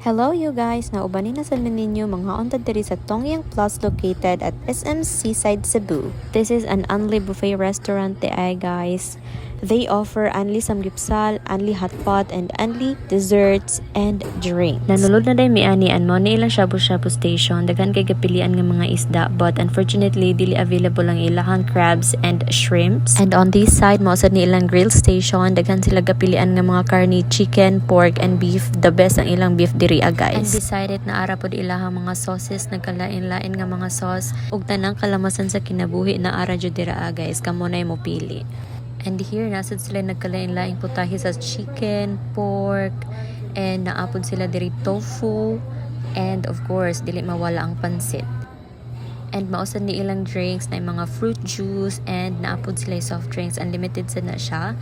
Hello you guys! Naubanin na sa ninyo mga ontad diri sa Tongyang Plus located at SM Seaside, Cebu. This is an only buffet restaurant guys. They offer only samgipsal, only hot pot, and only desserts and drinks. Nanulod na day miani mo na ilang shabu-shabu station. Daghan kay gapilian nga mga isda but unfortunately dili available ang ilahang crabs and shrimps. And on this side mo sad ni ilang grill station. Daghan sila gapilian nga mga karni, chicken, pork, and beef. The best ang ilang beef diri guys. And beside it na ara pod ilahang mga sauces, nagkalain-lain nga mga sauce ug tanang kalamasan sa kinabuhi na ara jud dira guys. Kamo na mo pili. And here, nasad sila nagkalain-laing putahe sa chicken, pork, and naapod sila diri tofu, and of course, dili mawala ang pansit. And mausad ni ilang drinks na mga fruit juice, and naapod sila soft drinks. Unlimited sa na siya.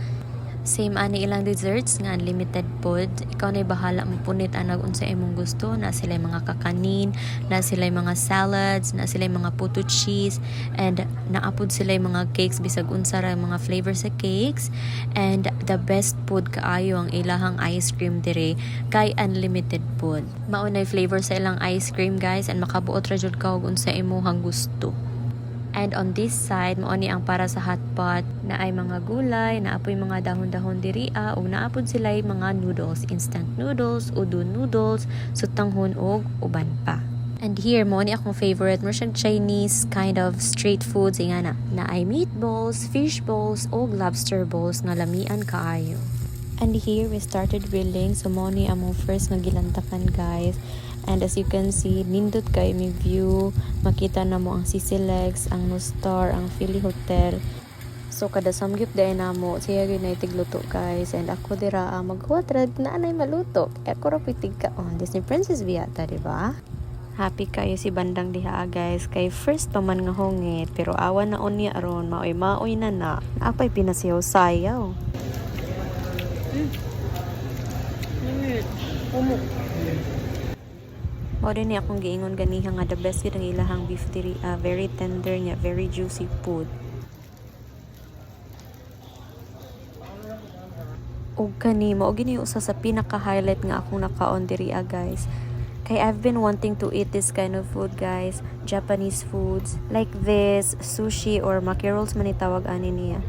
Same ani ilang desserts nga unlimited pod. Ikaw na bahala mo punit anag unsa imong gusto. Na sila mga kakanin, na sila mga salads, na sila mga puto cheese, and naapod sila mga cakes bisag unsa ra mga flavor sa cakes. And the best pod kaayo ang ilahang ice cream dire kay unlimited pod. Maunay flavor sa ilang ice cream guys, and makabuot ra jud ka og unsa imong gusto. And on this side, mauni ang para sa hot pot na ay mga gulay, naapoy mga dahon-dahon diriya, o naapod sila mga noodles, instant noodles, udon noodles, sutanghon og uban pa. And here, mauni akong favorite, mo siyang Chinese kind of street foods, nga na ay meatballs, fish balls, o lobster balls nga lamian kaayo. And here, we started grilling, so mauni among first nga gilantakan guys. And as you can see, nindot kay may view. Makita na mo ang Sisilex, ang Nostar, ang Philly Hotel. So kada samgyup dahil na mo, siya yun ay tigluto guys. And ako dira maghuwatrad na anay maluto. Ako rapitig ka on Disney Princess Viata, diba? Happy kayo si bandang diha guys. Kay first pa man nga hongit. Pero awan na unya aron, maoy na na. Apay pinasiyaw-sayaw. O din ni akong giingon ganiha nga the best yun ang ilahang beef diri, very tender niya, very juicy food. Og kani mao gini usa sa pinaka-highlight nga akong nakaon diri guys. Kay I've been wanting to eat this kind of food guys, Japanese foods like this, sushi or maki rolls man itawag ani niya.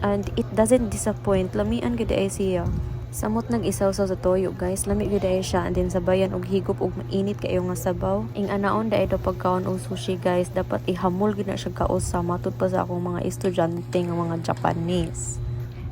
And it doesn't disappoint. Lamian gid ay siya. Samot nag-isaw-saw sa toyo guys, lami gid ay siya, and then sabayan og higop og mainit kayo nga sabaw. Ing anaon dai do pagkaon og sushi guys, dapat ihamol gid na siya kausa matud pa sa akong mga estudyante nga mga Japanese.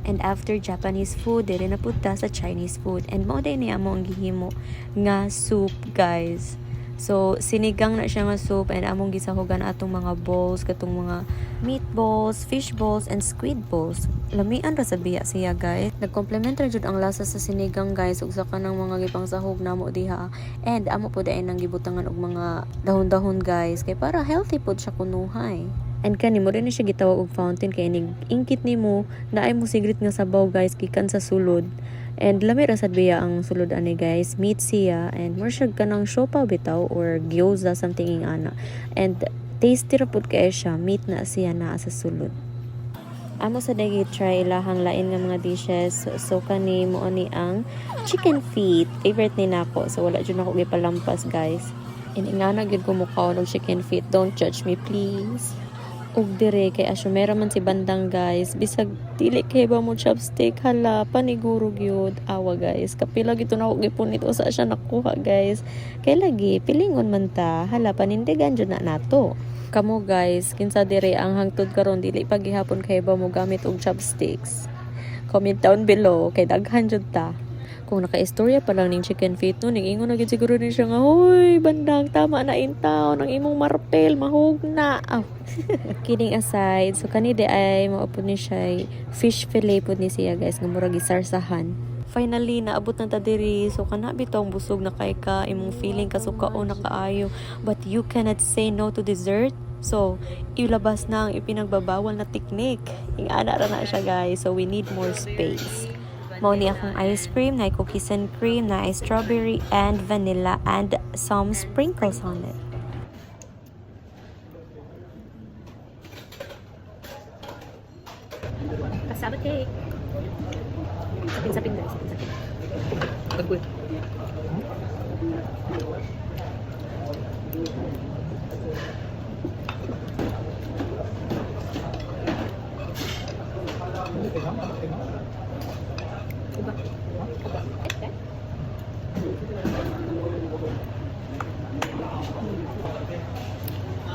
And after Japanese food, dire na punta sa Chinese food, and mao day niya mo ang gihimo nga soup guys. So, sinigang na siya nga soup, and among gisahugan atong mga bowls, katong mga meatballs, fish balls, and squid balls. Lamian ra sa biya siya guys. Nag-complement ra jud ang lasa sa sinigang guys, ug sa kanang mga gipang sahog namo diha. And amo po dai nang gibutangan og mga dahon-dahon guys, kay para healthy pod siya kunuhay. And kani mo rin siya gitawag og fountain, kay inig ingkit nimo na ay mo sigrit nga sabaw guys gikan sa sulod. And lami ra sad biya ang sulod ani guys, meat siya, and more siya kanang siopaw bitaw or gyoza something ing ana. And tasty ra pud kay siya, meat na siya na sa sulod. Amo sa dagi try ilahang lain nga mga dishes. So kani mo ani ang chicken feet, favorite ni nako, so wala jud nako gipalampas guys. And ingana gyud ko mukaon og chicken feet, don't judge me please. Og dire kay asyumera man si bandang guys, bisag dili kay ba mo chopstick, hala paniguro gyud awa guys. Kapila gito na ako gipunit usa siya nakuha guys. Kay lagi pilingon man ta, hala panindigan jud na nato. Kamo guys, kinsa dire ang hangtod karon dili pa gihapon kay ba mo gamit og chopsticks? Comment down below kay daghan jud ta. Kung naka-istorya pa lang ning chicken feet no, ning-ingon na gid siguro ni siya nga, hoy bandang tama na in town, ang imong marpel mahugna. Oh. Kidding aside, so kanide ay maupod ni siya fish fillet pod ni siya guys, nga murag isarsahan. Finally naabot na ta diri, so kana bitong busog na kay ka, imong feeling kasukaon na kaayo, but you cannot say no to dessert. So, ilabas na ang ipinagbabawal na technique. Ingana ra na siya guys, so we need more space. Mao ni akong ice cream, na cookies and cream, na strawberry and vanilla, and some sprinkles on it. Cassava cake. Sapin-sapin guys, sapin-sapin. Good.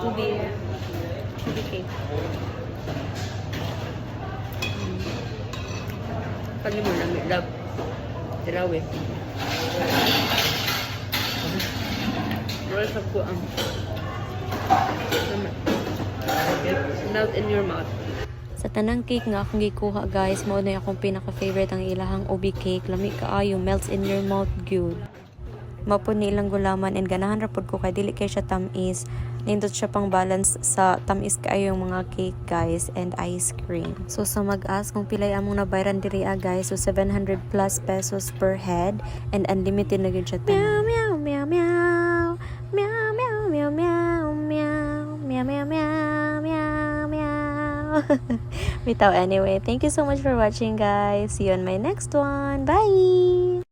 Ubi. Ubi cake. Kali mo namin love. Tirawit. Roll sa kuang. Melt in your mouth. Sa tanang cake nga akong gikuha guys, mao na akong pinaka-favorite ang ilahang ubi cake. Lami kaayo, melts in your mouth good. Mao po ni ilang gulaman and ganahan ra pud ko kay dili kay siya tamis. Nindot siya pang balance sa tamis kaayo yung mga cake guys and ice cream. So sa mag-ask kung pilay among nabayran diri guys, so 700 plus pesos per head and unlimited na gyud siya. Meow meow meow meow. Meow meow meow meow meow. Meow meow meow meow meow. Bitaw anyway, thank you so much for watching guys. See you on my next one. Bye.